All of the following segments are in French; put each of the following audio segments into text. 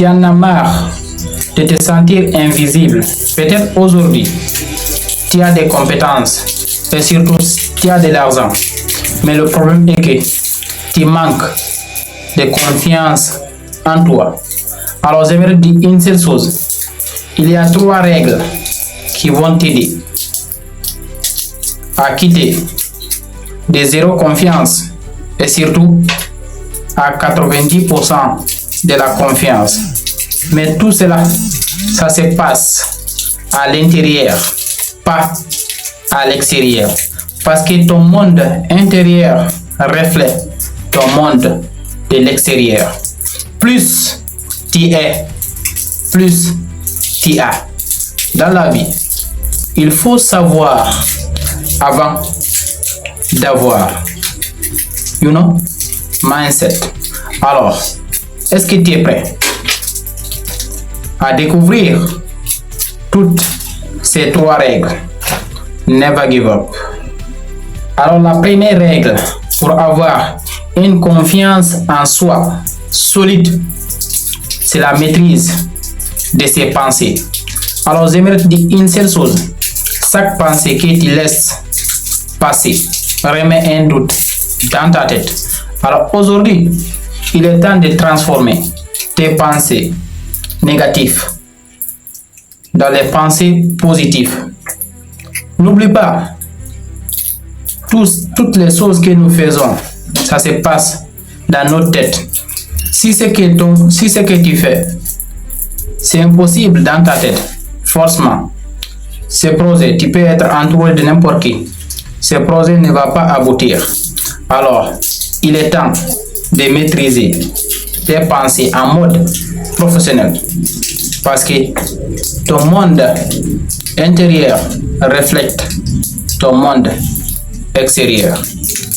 Tu en as marre de te sentir invisible. Peut-être aujourd'hui, tu as des compétences et surtout tu as de l'argent. Mais le problème est que tu manques de confiance en toi. Alors j'aimerais dire une seule chose. Il y a 3 règles qui vont t'aider à quitter de zéro confiance et surtout à 90% de la confiance. Mais tout cela, ça se passe à l'intérieur, pas à l'extérieur. Parce que ton monde intérieur reflète ton monde de l'extérieur. Plus tu es, plus tu as. Dans la vie, il faut savoir avant d'avoir. You know? Mindset. Alors, est-ce que tu es prêt à découvrir toutes ces 3 règles? Never give up. Alors, la première règle pour avoir une confiance en soi solide, c'est la maîtrise de ses pensées. Alors, j'aimerais te dire une seule chose. Chaque pensée que tu laisses passer remet un doute dans ta tête. Alors, aujourd'hui, il est temps de transformer tes pensées négatives dans les pensées positives. N'oublie pas, toutes les choses que nous faisons, ça se passe dans notre tête. Si ce que tu fais, c'est impossible dans ta tête, forcément, ce projet, tu peux être entouré de n'importe qui. Ce projet ne va pas aboutir. Alors, il est temps de maîtriser tes pensées en mode professionnel. Parce que ton monde intérieur reflète ton monde extérieur.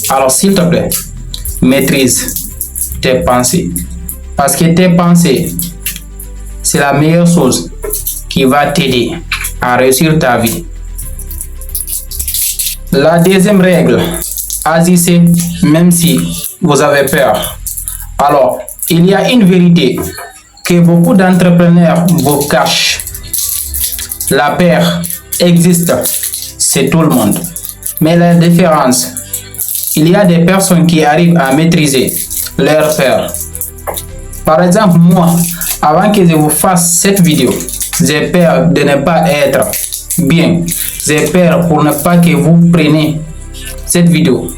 Alors, s'il te plaît, maîtrise tes pensées. Parce que tes pensées, c'est la meilleure chose qui va t'aider à réussir ta vie. La deuxième règle, agissez même si vous avez peur. Alors, il y a une vérité que beaucoup d'entrepreneurs vous cachent. La peur existe, c'est tout le monde. Mais la différence, il y a des personnes qui arrivent à maîtriser leur peur. Par exemple, moi, avant que je vous fasse cette vidéo, j'ai peur de ne pas être bien. J'ai peur pour ne pas que vous preniez cette vidéo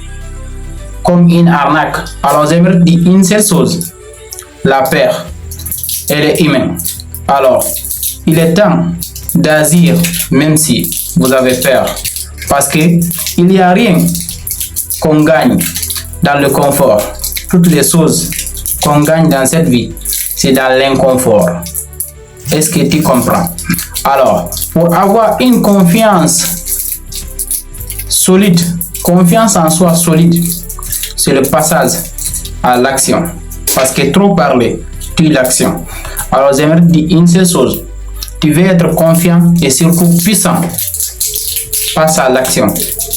comme une arnaque. Alors, j'aimerais dire une seule chose. La peur, elle est humaine. Alors, il est temps d'agir même si vous avez peur. Parce que il n'y a rien qu'on gagne dans le confort. Toutes les choses qu'on gagne dans cette vie, c'est dans l'inconfort. Est-ce que tu comprends? Alors, pour avoir une confiance solide, confiance en soi solide, c'est le passage à l'action. Parce que trop parler, tue l'action. Alors, j'aimerais te dire une seule chose. Tu veux être confiant et surtout puissant. Passe à l'action.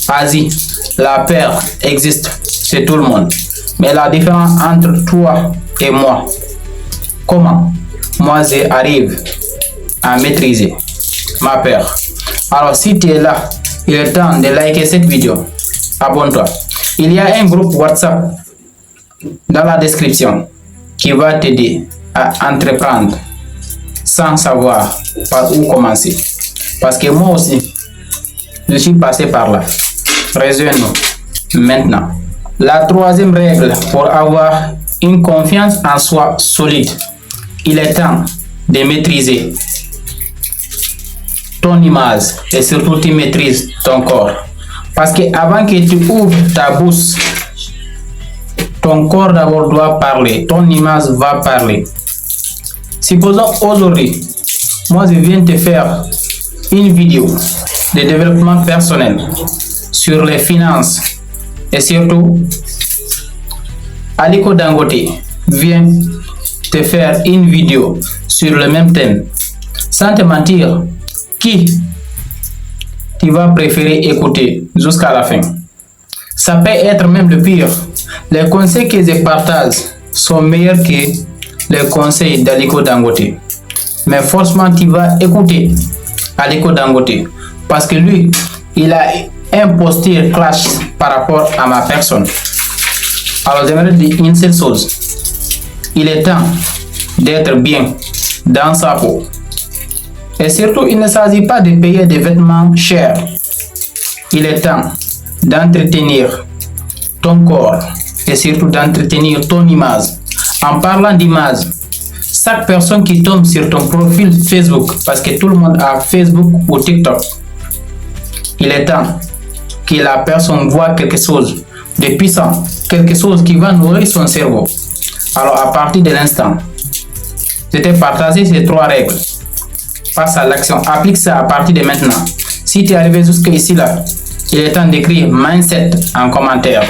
Vas-y, la peur existe, c'est tout le monde. Mais la différence entre toi et moi, comment moi j'arrive à maîtriser ma peur. Alors si tu es là, il est temps de liker cette vidéo. Abonne-toi. Il y a un groupe WhatsApp dans la description qui va t'aider à entreprendre sans savoir par où commencer. Parce que moi aussi, je suis passé par là. Rejoins-nous maintenant. La troisième règle pour avoir une confiance en soi solide, il est temps de maîtriser ton image et surtout tu maîtrises ton corps. Parce que avant que tu ouvres ta bouche, ton corps d'abord doit parler, ton image va parler. Supposons aujourd'hui, moi je viens te faire une vidéo de développement personnel sur les finances et surtout Aliko Dangote vient te faire une vidéo sur le même thème. Sans te mentir, qui tu vas préférer écouter jusqu'à la fin? Ça peut être même le pire. Les conseils que je partage sont meilleurs que les conseils d'Aliko Dangote. Mais forcément, tu vas écouter Aliko Dangote parce que lui, il a un posture clash par rapport à ma personne. Alors, j'aimerais dire une seule chose. Il est temps d'être bien dans sa peau. Et surtout, il ne s'agit pas de payer des vêtements chers. Il est temps d'entretenir ton corps et surtout d'entretenir ton image. En parlant d'image, chaque personne qui tombe sur ton profil Facebook, parce que tout le monde a Facebook ou TikTok, il est temps que la personne voit quelque chose de puissant, quelque chose qui va nourrir son cerveau. Alors à partir de l'instant, je t'ai partagé ces 3 règles. Passe à l'action, applique ça à partir de maintenant. Si tu es arrivé jusqu'ici là, il est temps d'écrire mindset en commentaire.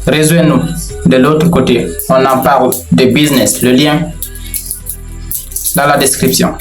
Rejoins-nous de l'autre côté. On en parle de business. Le lien dans la description.